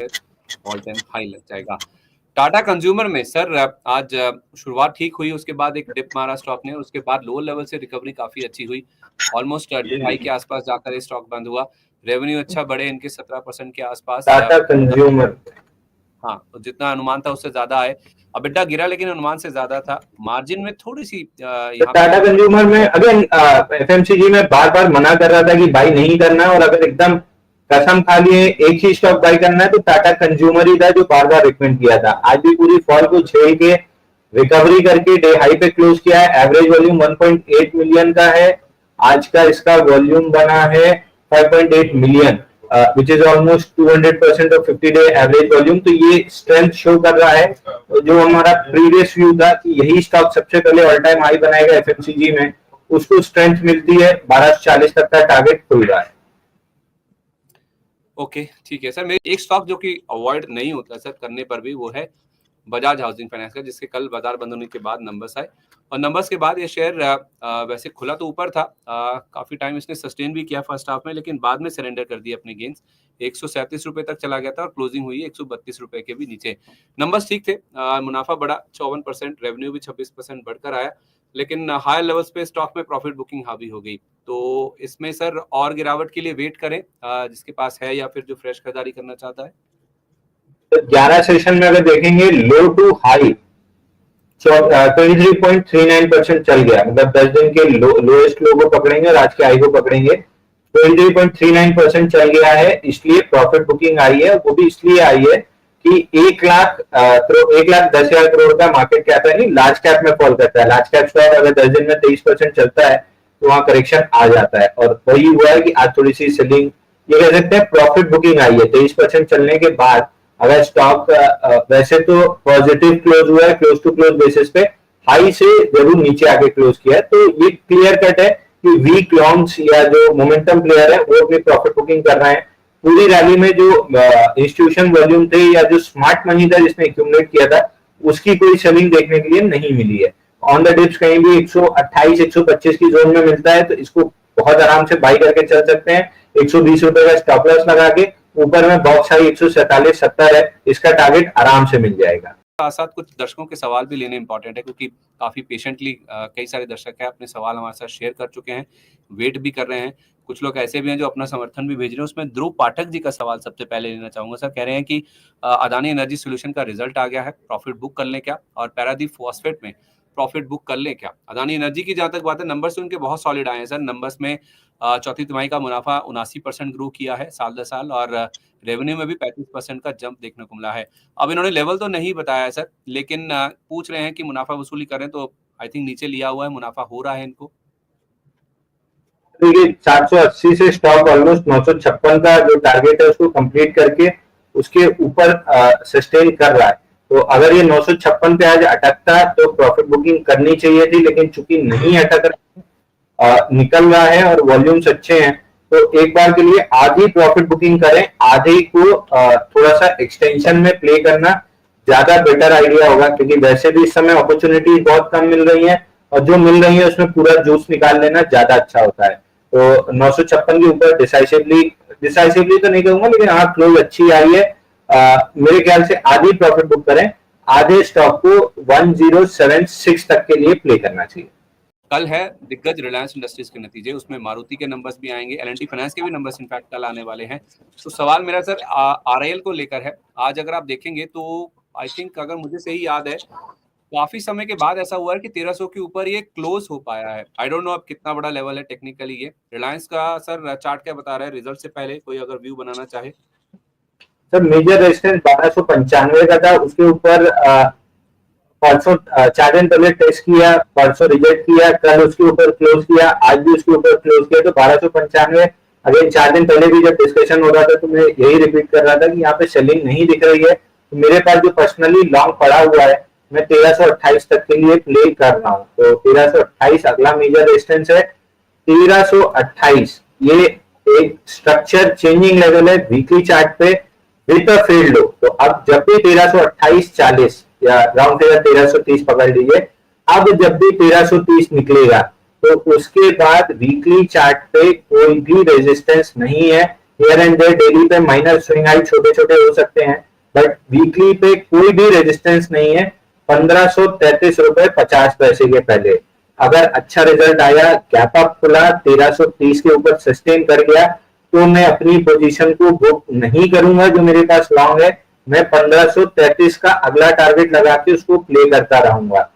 All time high लग जाएगा। Tata consumer में सर आज शुरुआत ठीक हुई, उसके बाद एक डिप मारा स्टॉक ने, उसके बाद लोअर लेवल से रिकवरी काफी अच्छी हुई, ऑलमोस्ट हाई के आसपास जाकर ये स्टॉक बंद हुआ। रेवेन्यू अच्छा बढ़े इनके 17% के आसपास। टाटा कंज्यूमर, हाँ, तो जितना अनुमान था उससे ज्यादा आए। अबिडा गिरा लेकिन अनुमान से ज्यादा था। मार्जिन में थोड़ी सी यहाँ टाटा कंज्यूमर में अगेन एफएमसीजी में बार बार मना कर रहा था कि बाई नहीं करना, और अगर एकदम कसम खा लिए एक ही स्टॉक बाई करना है तो टाटा कंज्यूमर ही था जो बार बार रिकमेंड किया था। आज भी पूरी फॉल को झेल के रिकवरी करके डे हाई पे क्लोज किया है। एवरेज वॉल्यूम 1.8 मिलियन का है। आज का इसका वॉल्यूम बना है 5.8 million, which is almost 200% of 50-day average volume. तो ये स्ट्रेंथ शो कर रहा है। जो हमारा प्रीवियस व्यू था कि यही स्टॉक सबसे पहले ऑल टाइम हाई बनाएगा एफएमसीजी में, उसको स्ट्रेंथ मिलती है। 1240 तक का टारगेट खुल रहा है। ओके, ठीक है सर। मेरे एक स्टॉक जो कि अवॉइड नहीं होता सर करने पर भी, वो है बजाज हाउसिंग फाइनेंस का, जिसके कल बाजार बंद होने के बाद नंबर्स आए, और नंबर्स के बाद ये शेयर वैसे खुला तो ऊपर था, काफी टाइम इसने सस्टेन भी किया फर्स्ट हाफ में, लेकिन बाद में सरेंडर कर दिए अपने गेंस। 137 रुपए तक चला गया था और क्लोजिंग हुई 132 रुपए के भी नीचे। नंबर्स ठीक थे, मुनाफा बढ़ा 54%, रेवेन्यू भी 26% बढ़कर आया, लेकिन हायर लेवल्स पे स्टॉक में प्रॉफिट बुकिंग हावी हो गई। तो इसमें सर और गिरावट के लिए वेट करें, जिसके पास है, या फिर जो फ्रेश खरीदारी करना चाहता है? 11 सेशन में अगर देखेंगे लो टू हाई 23.39% चल गया, मतलब 10 दिन के लोएस्ट लो को पकड़ेंगे और आज के हाई को पकड़ेंगे। 23.39% चल गया है, इसलिए प्रॉफिट बुकिंग आई है। वो भी इसलिए आई है कि 1,10,000 करोड़ का मार्केट कैप है, नहीं लार्ज कैप में फॉल करता है। लार्ज कैप स्टॉक अगर 10 दिन में 23% चलता है तो वहां करेक्शन आ जाता है, और वही हुआ है कि आज थोड़ी सी सेलिंग, ये कह सकते हैं प्रॉफिट बुकिंग आई है 23% चलने के बाद। अगर स्टॉक वैसे तो पॉजिटिव क्लोज हुआ है, क्लोज टू क्लोज बेसिस पे, हाई से जरूर नीचे आके क्लोज किया है, तो ये क्लियर कट है कि वीक लॉन्ग्स या जो मोमेंटम प्लेयर है वो अपनी प्रॉफिट बुकिंग कर रहे हैं। पूरी रैली में जो इंस्टीट्यूशन वॉल्यूम थे या जो स्मार्ट मनी था जिसने एक्यूमुलेट किया था, उसकी कोई सेलिंग देखने के लिए नहीं मिली है। ऑन द डिप्स कहीं भी 128 125 की जोन में मिलता है तो इसको बहुत आराम से बाई करके चल सकते हैं। 120 रुपए का स्टॉप लॉस लगा के, ऊपर में बॉक्स हाई 147.70 है, इसका टारगेट आराम से मिल जाएगा। साथ साथ कुछ दर्शकों के सवाल भी लेने इंपॉर्टेंट है, क्योंकि काफी पेशेंटली कई सारे दर्शक हैं अपने सवाल हमारे साथ शेयर कर चुके हैं, वेट भी कर रहे हैं। कुछ लोग ऐसे भी हैं जो अपना समर्थन भी भेज रहे हैं। उसमें ध्रुव पाठक जी का सवाल सबसे पहले लेना चाहूंगा सर। कह रहे हैं कि अदानी एनर्जी सोल्यूशन का रिजल्ट आ गया है, प्रॉफिट बुक कर लें क्या, और पैरादीप फॉस्फेट में प्रॉफिट बुक कर लें क्या? अदानी एनर्जी की जहां तक बात है, नंबर्स उनके बहुत सॉलिड आए हैं सर। नंबर्स में चौथी तिमाही का मुनाफा 79% ग्रो किया है साल दर साल, और रेवेन्यू में भी 35% का जंप देखने को मिला है। अब इन्होंने लेवल तो नहीं बताया है सर, लेकिन पूछ रहे हैं कि मुनाफा वसूली करें तो आई थिंक नीचे लिया हुआ है, मुनाफा हो रहा है इनको। देखिए 480 से स्टॉक ऑलमोस्ट 956 का जो टारगेट है उसको कंप्लीट करके उसके ऊपर सस्टेन कर रहा है। तो अगर ये 956 पे आज अटकता तो प्रॉफिट बुकिंग करनी चाहिए थी, लेकिन चूंकि नहीं अटक रहा, निकल रहा है और वॉल्यूम्स अच्छे हैं, तो एक बार के लिए आधी प्रॉफिट बुकिंग करें, आधे को थोड़ा सा एक्सटेंशन में प्ले करना ज्यादा बेटर आइडिया होगा, क्योंकि वैसे भी इस समय अपॉर्चुनिटी बहुत कम मिल रही है, और जो मिल रही है उसमें पूरा जूस निकाल लेना ज्यादा अच्छा होता है। तो 956 के ऊपर डिसाइसिवली तो नहीं कहूंगा, लेकिन हाँ क्लोज अच्छी आई है। मेरे ख्याल से आधी प्रॉफिट बुक करें, आधे स्टॉक को 1076 तक के लिए प्ले करना चाहिए। कल है दिग्गज रिलायंस इंडस्ट्रीज के नतीजे, उसमें मारुति के नंबर्स भी आएंगे, एल&टी फाइनेंस के भी नंबर्स इनफैक्ट कल आने वाले हैं। तो सवाल मेरा सर आरआईएल को लेकर है। आज अगर आप देखेंगे तो आई थिंक, अगर मुझे सही याद है, काफी समय के बाद ऐसा हुआ है कि 1300 के ऊपर ये क्लोज हो पाया है। आई डोंट नो अब कितना बड़ा लेवल है टेक्निकली ये। रिलायंस का सर चार्ट क्या बता रहा है रिजल्ट से पहले, कोई अगर व्यू बनाना चाहे? सर मेजर रेजिस्टेंस 1295 का था, उसके ऊपर परसों 4 दिन पहले टेस्ट किया, परसों रिजेक्ट किया, कल उसके ऊपर क्लोज किया, आज भी उसके ऊपर क्लोज किया। तो 1295 अगेन 4 दिन पहले भी जब डिस्कशन हो रहा था तो मैं यही रिपीट कर रहा था कि यहाँ पे सेलिंग नहीं दिख रही है। तो मेरे पास जो पर्सनली लॉन्ग पड़ा हुआ है, मैं 1328 तक के लिए प्ले कर रहा हूँ। तो 1328 अगला मेजर रेजिस्टेंस है। 1328 ये एक स्ट्रक्चर चेंजिंग लेवल है वीकली चार्ट पे विद अ फेल्ड लो। तो अब जब भी 1328.40 या राउंड फिगर 1330 पकड़ लीजिए, अब जब भी 1330 निकलेगा तो उसके बाद वीकली चार्ट पे कोई भी रेजिस्टेंस नहीं है। हियर एंड देयर डेली पे माइनर स्विंग हाई छोटे छोटे हो सकते हैं, बट वीकली पे कोई भी रेजिस्टेंस नहीं है 1533 रुपए 50 पैसे के पहले। अगर अच्छा रिजल्ट आया, गैप अप खुला, 1330 के ऊपर सस्टेन कर गया, तो मैं अपनी पोजीशन को बुक नहीं करूंगा जो मेरे पास लॉन्ग है, मैं 1533 का अगला टारगेट लगा के उसको प्ले करता रहूंगा।